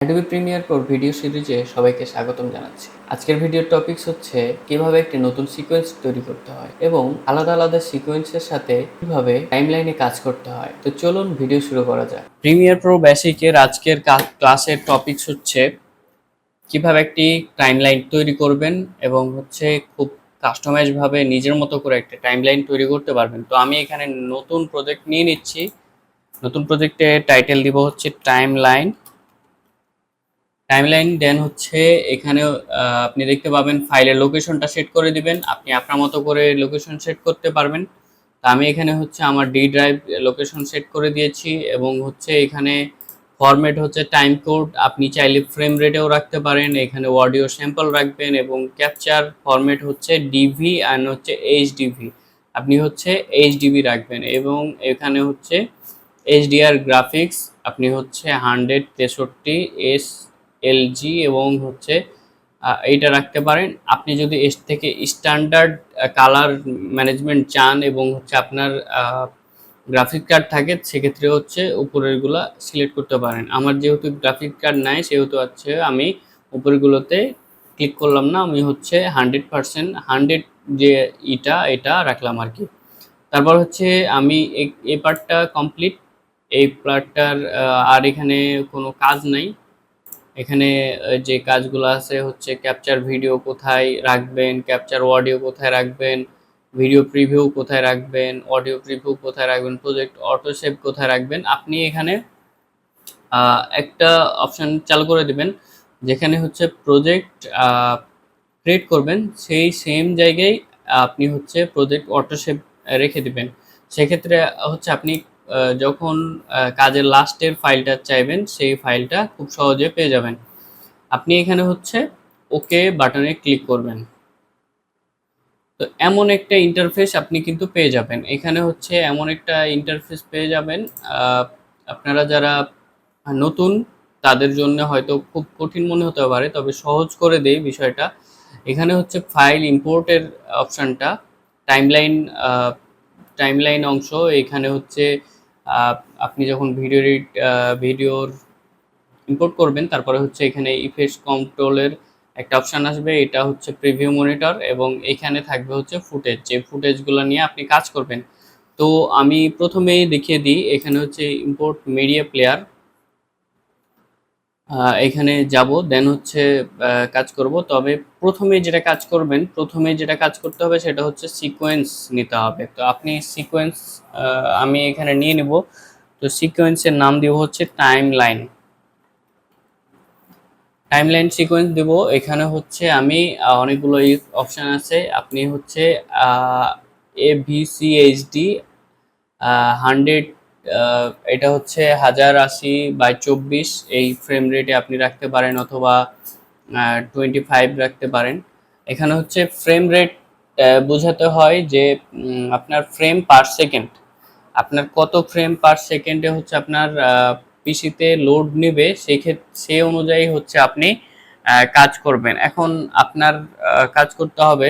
Adobe Premiere Pro video সিরিজে সবাইকে স্বাগতম জানাচ্ছি। আজকের ভিডিওর টপিকস হচ্ছে কিভাবে একটি নতুন সিকোয়েন্স তৈরি করতে হয় এবং আলাদা আলাদা সিকোয়েন্সের সাথে কিভাবে টাইমলাইনে কাজ করতে হয়। তো চলুন ভিডিও শুরু করা যাক। প্রিমিয়ার প্রো বেসিকের আজকের ক্লাসের টপিকস হচ্ছে কিভাবে একটি টাইমলাইন তৈরি করবেন এবং হচ্ছে খুব কাস্টমাইজ ভাবে নিজের মতো করে একটা টাইমলাইন তৈরি করতে পারবেন। তো আমি এখানে নতুন প্রজেক্ট নিয়ে নিচ্ছি। নতুন প্রজেক্টে টাইটেল দিব হচ্ছে টাইমলাইন দেন হচ্ছে এখানে আপনি দেখতে পাবেন ফাইলের লোকেশনটা সেট করে দিবেন। আপনি আপনার মতো করে লোকেশন সেট করতে পারবেন। তো আমি এখানে হচ্ছে আমার ডি ড্রাইভ লোকেশন সেট করে দিয়েছি এবং হচ্ছে এখানে ফরম্যাট হচ্ছে টাইম কোড। আপনি চাইলে ফ্রেম রেটেও রাখতে পারেন, এখানে অডিও স্যাম্পল রাখবেন এবং ক্যাপচার ফরম্যাট হচ্ছে ডিভি অ্যান্ড হচ্ছে এইচডিভি। আপনি হচ্ছে এইচডিভি রাখবেন এবং এখানে হচ্ছে এইচডিআর গ্রাফিক্স আপনি হচ্ছে 163 এস এলজি এবং হচ্ছে এইটা রাখতে পারেন। আপনি যদি এর থেকে স্ট্যান্ডার্ড কালার ম্যানেজমেন্ট চান এবং হচ্ছে আপনার গ্রাফিক কার্ড থাকে সেক্ষেত্রে হচ্ছে উপরেরগুলা সিলেক্ট করতে পারেন। আমার যেহেতু গ্রাফিক কার্ড নাই সেহেতু হচ্ছে আমি উপরেরগুলোতে ক্লিক করলাম না, আমি হচ্ছে 100% যে এটা রাখলাম আর কি। তারপর হচ্ছে আমি এই পার্টটা কমপ্লিট। এই পার্টটার আর এখানে কোনো কাজ নাই। এখানে যে কাজগুলো আছে হচ্ছে ক্যাপচার ভিডিও কোথায় রাখবেন, ক্যাপচার অডিও কোথায় রাখবেন, ভিডিও প্রিভিউ কোথায় রাখবেন, অডিও প্রিভিউ কোথায় রাখবেন, প্রজেক্ট অটো সেভ কোথায় রাখবেন। আপনি এখানে একটা অপশন চালু করে দিবেন যেখানে হচ্ছে প্রজেক্ট ক্রিয়েট করবেন সেই সেম জায়গায় আপনি হচ্ছে প্রজেক্ট অটো সেভ রেখে দিবেন। সেক্ষেত্রে হচ্ছে আপনি যখন কাজের লাস্টের ফাইলটা চাইবেন সেই ফাইলটা খুব সহজে পেয়ে যাবেন। আপনি এখানে হচ্ছে ওকে বাটনে ক্লিক করবেন। তো এমন একটা ইন্টারফেস আপনি কিন্তু পেয়ে যাবেন। এখানে হচ্ছে এমন একটা ইন্টারফেস পেয়ে যাবেন। আপনারা যারা নতুন তাদের জন্য হয়তো খুব কঠিন মনে হতে পারে, তবে সহজ করে দেই বিষয়টা। এখানে হচ্ছে ফাইল ইম্পোর্টের অপশানটা টাইমলাইন টাইমলাইন অংশ। এখানে হচ্ছে আহ, আপনি যখন ভিডিওর ইম্পোর্ট করবেন তারপরে হচ্ছে এখানে ইফেক্টস কন্ট্রোলের একটা অপশান আসবে, এটা হচ্ছে প্রিভিউ মনিটর এবং এখানে থাকবে হচ্ছে ফুটেজ, যে ফুটেজগুলো নিয়ে আপনি কাজ করবেন। তো আমি প্রথমেই দেখিয়ে দিই, এখানে হচ্ছে ইম্পোর্ট মিডিয়া প্লেয়ার, এখানে যাব দেন হচ্ছে কাজ করব। তবে প্রথমে যেটা কাজ করতে হবে সেটা হচ্ছে সিকোয়েন্স নিতে হবে। তো আপনি সিকোয়েন্স আমি এখানে নিয়ে নিব। তো সিকোয়েন্সের নাম দিব হচ্ছে টাইমলাইন সিকোয়েন্স দেব। এখানে হচ্ছে আমি অনেকগুলো অপশান আছে। আপনি হচ্ছে AVCHD 100, এটা হচ্ছে 1080x24 এই ফ্রেম রেটে আপনি রাখতে পারেন অথবা 25 রাখতে পারেন। এখানে হচ্ছে ফ্রেম রেট বোঝাতে হয় যে আপনার ফ্রেম পার সেকেন্ড, আপনার কত ফ্রেম পার সেকেন্ডে হচ্ছে আপনার পিসিতে লোড নেবে, সে অনুযায়ী হচ্ছে আপনি কাজ করবেন। এখন আপনার কাজ করতে হবে,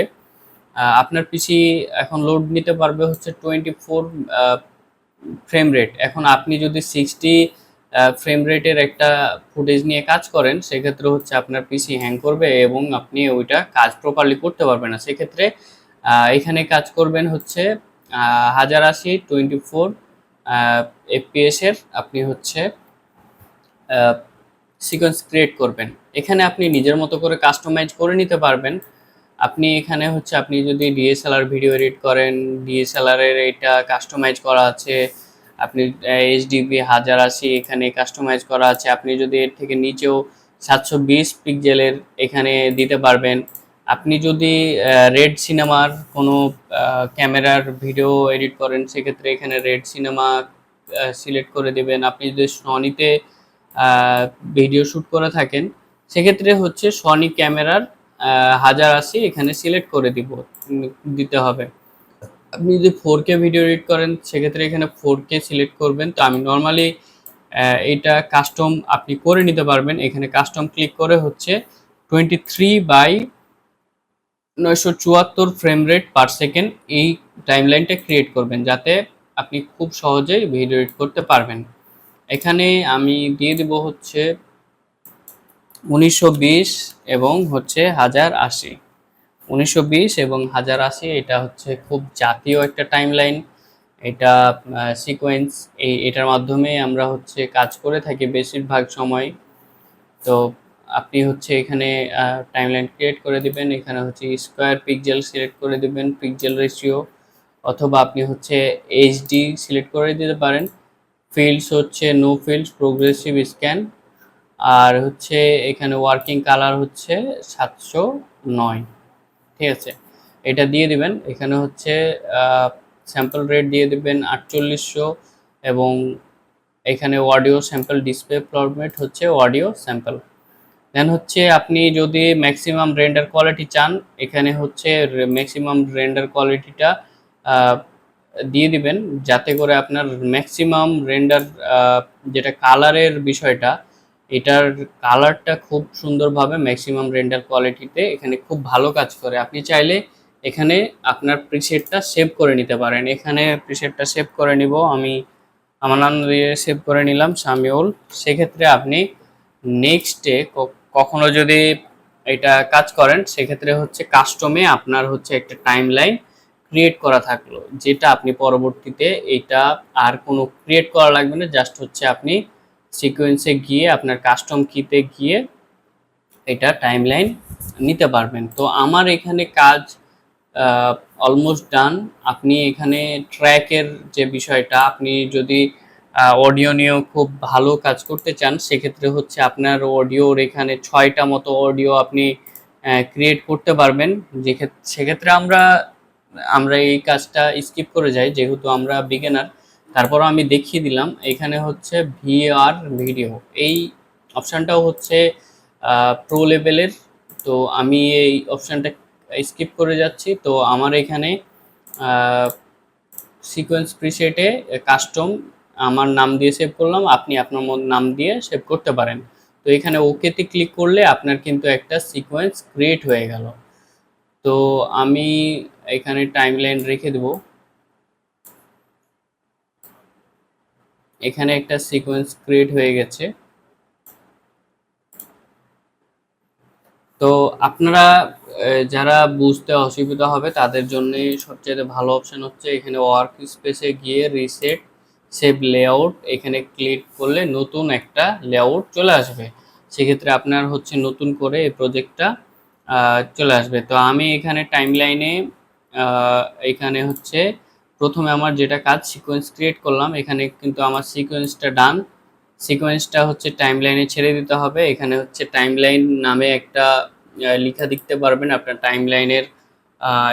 আপনার পিসি এখন লোড নিতে পারবে হচ্ছে 24 ফ্রেম রেট। এখন আপনি যদি 60 ফ্রেম রেটের একটা ফুটেজ নিয়ে কাজ করেন সেক্ষেত্রে হচ্ছে আপনার পিসি হ্যাং করবে এবং আপনি ওইটা কাজ প্রপারলি করতে পারবেন না। সেক্ষেত্রে এখানে কাজ করবেন হচ্ছে 1080 24 FPS এর আপনি হচ্ছে সিকোয়েন্স ক্রিয়েট করবেন। এখানে আপনি নিজের মতো করে কাস্টমাইজ করে নিতে পারবেন। আপনি এখানে হচ্ছে আপনি যদি ডিএসএলআর ভিডিও এডিট করেন, ডিএসএলআর এর এটা কাস্টমাইজ করা আছে। আপনি এইচডিপি 1080 এখানে কাস্টমাইজ করা আছে। আপনি যদি এর থেকে নিচেও 720 পিক্সেলের এখানে দিতে পারবেন। আপনি যদি রেড সিনেমার কোনো ক্যামেরার ভিডিও এডিট করেন সেক্ষেত্রে এখানে রেড সিনেমা সিলেক্ট করে দেবেন। আপনি যদি সনিতে ভিডিও শ্যুট করে থাকেন সেক্ষেত্রে হচ্ছে সনি ক্যামেরার 1080 এখানে সিলেক্ট করে দিতে হবে। আপনি যদি 4K ভিডিও এডিট করেন সেক্ষেত্রে এখানে 4K সিলেক্ট করবেন। তো আমি নর্মালি এটা কাস্টম আপনি করে নিতে পারবেন। এখানে কাস্টম ক্লিক করে হচ্ছে 23/974 ফ্রেম রেট পার সেকেন্ড এই টাইমলাইনটা ক্রিয়েট করবেন যাতে আপনি খুব সহজেই ভিডিও এডিট করতে পারবেন। এখানে আমি দিয়ে দেব হচ্ছে 1920 এবং হচ্ছে 1080। 1920 এবং 1080 এটা হচ্ছে খুব জাতীয় একটা টাইমলাইন। এটা সিকোয়েন্স, এটার মাধ্যমে আমরা হচ্ছে কাজ করে থাকি বেশিরভাগ সময়। তো আপনি হচ্ছে এখানে টাইমলাইন ক্রিয়েট করে দিবেন। এখানে হচ্ছে স্কোয়ার পিক্সেল সিলেক্ট করে দিবেন, পিক্সেল রেশিও, অথবা আপনি হচ্ছে এইচডি সিলেক্ট করে দিতে পারেন। ফিল্ডস হচ্ছে নো ফিল্ডস, প্রোগ্রেসিভ স্ক্যান, আর হচ্ছে এখানে ওয়ার্কিং কালার হচ্ছে 709। ঠিক আছে, এটা দিয়ে দিবেন। এখানে হচ্ছে স্যাম্পল রেট দিয়ে দিবেন 4800, এবং এখানে অডিও স্যাম্পল ডিসপ্লে ফরম্যাট হচ্ছে অডিও স্যাম্পল। দেন হচ্ছে আপনি যদি ম্যাক্সিমাম রেন্ডার কোয়ালিটি চান, এখানে হচ্ছে ম্যাক্সিমাম রেন্ডার কোয়ালিটিটা দিয়ে দিবেন, যাতে করে আপনার ম্যাক্সিমাম রেন্ডার, যেটা কালারের বিষয়টা, এটার কালারটা খুব সুন্দরভাবে ম্যাক্সিমাম রেন্ডার কোয়ালিটিতে এখানে খুব ভালো কাজ করে। আপনি চাইলে এখানে আপনার প্রিসেটটা সেভ করে নিতে পারেন। এখানে প্রিসেটটা সেভ করে নিব আমি, আমার নাম দিয়ে সেভ করে নিলাম শামিউল। সেক্ষেত্রে আপনি নেক্সটে কখনো যদি এটা কাজ করেন, সেক্ষেত্রে হচ্ছে কাস্টমে আপনার হচ্ছে একটা টাইমলাইন ক্রিয়েট করা থাকলো, যেটা আপনি পরবর্তীতে এটা আর কোনো ক্রিয়েট করা লাগবে না। জাস্ট হচ্ছে আপনি সিকোয়েন্সে গিয়ে আপনার কাস্টম কিতে গিয়ে এটা টাইমলাইন নিতে পারবেন। তো আমার এখানে কাজ অলমোস্ট ডান। আপনি এখানে ট্র্যাকের যে বিষয়টা, আপনি যদি অডিও নিয়েও খুব ভালো কাজ করতে চান, সেক্ষেত্রে হচ্ছে আপনার অডিওর এখানে 6টা মতো অডিও আপনি ক্রিয়েট করতে পারবেন। সেক্ষেত্রে আমরা আমরা এই কাজটা স্কিপ করে যাই, যেহেতু আমরা বিগিনার। তারপরও আমি দেখিয়ে দিলাম। এখানে হচ্ছে ভিআর ভিডিও, এই অপশানটাও হচ্ছে প্রো লেভেলের। তো আমি এই অপশানটা স্কিপ করে যাচ্ছি। তো আমার এখানে সিকোয়েন্স প্রিসেটে কাস্টম আমার নাম দিয়ে সেভ করলাম, আপনি আপনার নাম দিয়ে সেভ করতে পারেন। তো এখানে ওকেতে ক্লিক করলে আপনার কিন্তু একটা সিকোয়েন্স ক্রিয়েট হয়ে গেল। তো আমি এখানে টাইমলাইন রেখে দেব। এখানে একটা সিকোয়েন্স ক্রিয়েট হয়ে গেছে। তো আপনারা যারা বুঝতে অসুবিধা হবে তাদের জন্য সবচেয়ে ভালো অপশন হচ্ছে এখানে ওয়ার্ক স্পেসে গিয়ে রিসেট সেভ লেআউট, এখানে ক্লিক করলে নতুন একটা লেআউট চলে আসবে। সেক্ষেত্রে আপনার হচ্ছে নতুন করে এই প্রজেক্টটা চলে আসবে। তো আমি এখানে টাইমলাইনে এখানে হচ্ছে প্রথমে আমার যেটা কাজ সিকোয়েন্স ক্রিয়েট করলাম, এখানে কিন্তু আমার সিকোয়েন্সটা ডান। সিকোয়েন্সটা হচ্ছে টাইমলাইনে ছেড়ে দিতে হবে। এখানে হচ্ছে টাইমলাইন নামে একটা লিখা দেখতে পারবেন আপনার টাইমলাইনের।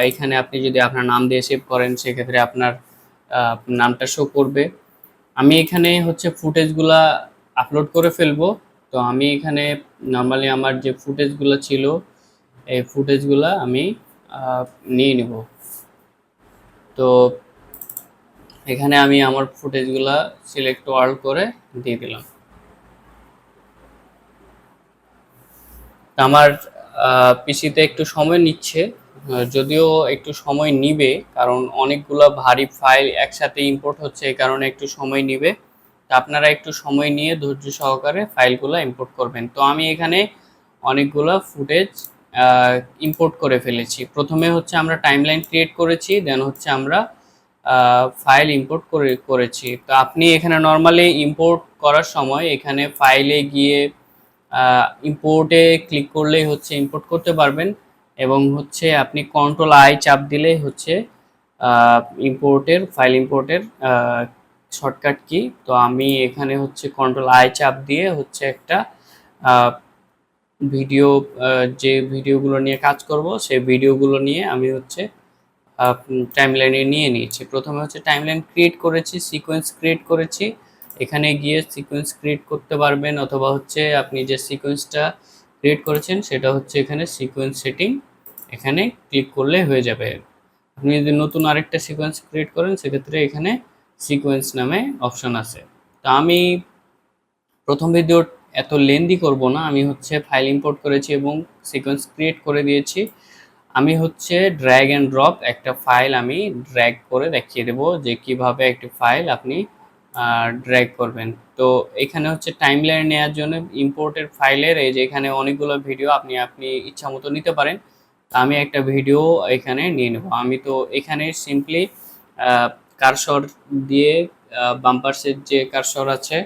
এখানে আপনি যদি আপনার নাম দিয়ে সেভ করেন, সেক্ষেত্রে আপনার নামটা শো করবে। আমি এখানে হচ্ছে ফুটেজগুলা আপলোড করে ফেলবো। তো আমি এখানে নর্মালি আমার যে ফুটেজগুলো ছিল, এই ফুটেজগুলা আমি নিয়ে নিব। তো এখানে আমি আমার ফুটেজগুলা সিলেক্ট অল করে দিয়ে দিলাম। আমার পিসিতে একটু সময় নিচ্ছে, যদিও একটু সময় নিবে, কারণ অনেকগুলো ভারী ফাইল একসাথে ইম্পোর্ট হচ্ছে, এই কারণে একটু সময় নিবে। তো আপনারা একটু সময় নিয়ে ধৈর্য সহকারে ফাইলগুলো ইম্পোর্ট করবেন। তো আমি এখানে অনেকগুলো ফুটেজ ইম্পোর্ট করে ফেলেছি। প্রথমে হচ্ছে আমরা টাইমলাইন ক্রিয়েট করেছি, দেন হচ্ছে আমরা ফাইল ইম্পোর্ট করেছি। তো আপনি এখানে নর্মালি ইম্পোর্ট করার সময় এখানে ফাইলে গিয়ে ইম্পোর্টে ক্লিক করলেই হচ্ছে ইম্পোর্ট করতে পারবেন, এবং হচ্ছে আপনি কন্ট্রোল আই চাপ দিলেই হচ্ছে ফাইল ইম্পোর্টের শর্টকাট কি। তো আমি এখানে হচ্ছে কন্ট্রোল আই চাপ দিয়ে হচ্ছে একটা ভিডিও, যে ভিডিওগুলো নিয়ে কাজ করব সেই ভিডিওগুলো নিয়ে আমি হচ্ছে টাইমলাইনে নিয়ে নিয়েছি। প্রথমে হচ্ছে টাইমলাইন ক্রিয়েট করেছি, সিকোয়েন্স ক্রিয়েট করেছি। এখানে গিয়ে সিকোয়েন্স ক্রিয়েট করতে পারবেন, অথবা হচ্ছে আপনি যে সিকোয়েন্সটা ক্রিয়েট করেছেন সেটা হচ্ছে এখানে সিকোয়েন্স সেটিং, এখানে ক্লিক করলে হয়ে যাবে। আপনি যদি নতুন আরেকটা সিকোয়েন্স ক্রিয়েট করেন, সেক্ষেত্রে এখানে সিকোয়েন্স নামে অপশন আছে। তো আমি প্রথম ভিডিও এত লেন্দি করব না, আমি হচ্ছে ফাইল ইম্পোর্ট করেছি এবং সিকোয়েন্স ক্রিয়েট করে দিয়েছি। আমি হচ্ছে ড্র্যাগ অ্যান্ড ড্রপ একটা ফাইল আমি ড্র্যাগ করে দেখিয়ে দেব যে কিভাবে একটি ফাইল আপনি ড্র্যাগ করবেন। তো এখানে হচ্ছে টাইমলাইন নেওয়ার জন্য ইম্পোর্টেড ফাইলের এই যে এখানে অনেকগুলো ভিডিও আপনি ইচ্ছা মতো নিতে পারেন। তো আমি একটা ভিডিও এখানে নিয়ে নেব। আমি তো এখানে সিম্পলি কার্সর দিয়ে বাম্পারসের যে কার্সর আছে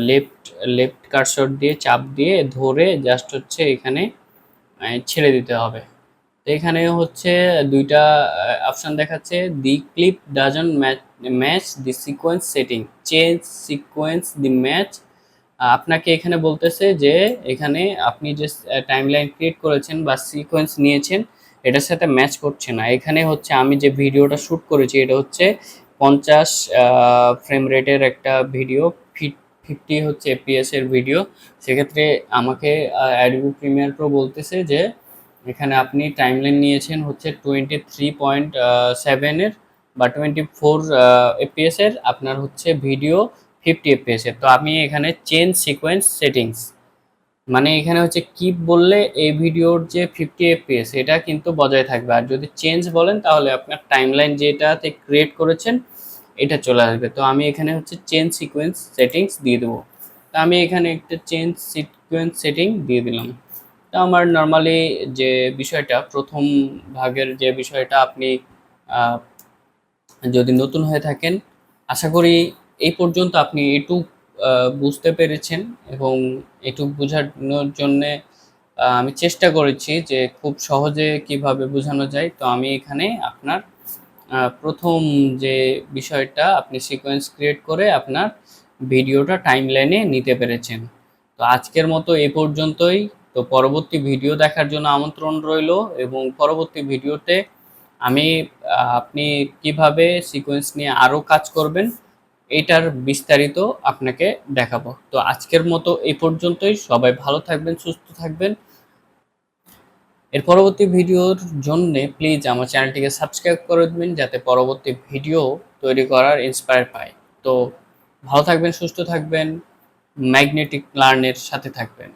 লেফট লেফট কার্সর দিয়ে চাপ দিয়ে ধরে জাস্ট হচ্ছে এখানে ছেড়ে দিতে হবে। তো এখানে হচ্ছে দুইটা অপশন দেখাচ্ছে, the clip doesn't match the sequence setting, change sequence the match. আপনাকে এখানে বলতেছে যে এখানে আপনি যে টাইমলাইন ক্রিয়েট করেছেন বা সিকোয়েন্স নিয়েছেন এটার সাথে ম্যাচ করছে না। এখানে হচ্ছে আমি যে ভিডিওটা শ্যুট করেছি এটা হচ্ছে 50 ফ্রেম রেটের একটা ভিডিও, 50 হচ্ছে এফপিএস এর ভিডিও। সেক্ষেত্রে আমাকে অ্যাডোবি প্রিমিয়ার প্রো বলতেছে যে এখানে আপনি টাইমলাইন নিয়েছেন হচ্ছে 23.7 এর বা 24 এফপিএস এর, আপনার হচ্ছে ভিডিও 50 এফপিএস এর। তো আমি এখানে চেঞ্জ সিকোয়েন্স সেটিংস, মানে এখানে হচ্ছে কিপ বললে এই ভিডিওর যে 50 এফপিএস এটা কিন্তু বজায় থাকবে, আর যদি চেঞ্জ বলেন তাহলে আপনার টাইমলাইন যেটাতে ক্রিয়েট করেছেন এটা চলে আসবে। তো আমি এখানে হচ্ছে চেঞ্জ সিকোয়েন্স সেটিংস দিয়ে দেবো। তো আমি এখানে একটা চেঞ্জ সিকোয়েন্স সেটিং দিয়ে দিলাম। তো আমার নর্মালি যে বিষয়টা প্রথম ভাগের যে বিষয়টা আপনি যদি নতুন হয়ে থাকেন আশা করি এই পর্যন্ত আপনি এটুক বুঝতে পেরেছেন, এবং এটুক বোঝানোর জন্যে আমি চেষ্টা করেছি যে খুব সহজে কিভাবে বোঝানো যায়। তো আমি এখানে আপনার প্রথম যে বিষয়টা আপনি সিকোয়েন্স ক্রিয়েট করে আপনার ভিডিওটা টাইমলাইনে নিতে পেরেছেন। তো আজকের মতো এ পর্যন্তই। তো পরবর্তী ভিডিও দেখার জন্য আমন্ত্রণ রইল, এবং পরবর্তী ভিডিওতে আমি আপনি কিভাবে সিকোয়েন্স নিয়ে আরও কাজ করবেন এটার বিস্তারিত আপনাকে দেখাবো। তো আজকের মতো এই পর্যন্তই। সবাই ভালো থাকবেন, সুস্থ থাকবেন। এর পরবর্তী ভিডিওর জন্যে প্লিজ আমার চ্যানেলটিকে সাবস্ক্রাইব করে দেবেন যাতে পরবর্তী ভিডিও তৈরি করার ইন্সপায়ার পায়। তো ভালো থাকবেন, সুস্থ থাকবেন, ম্যাগনেটিক লার্নের সাথে থাকবেন।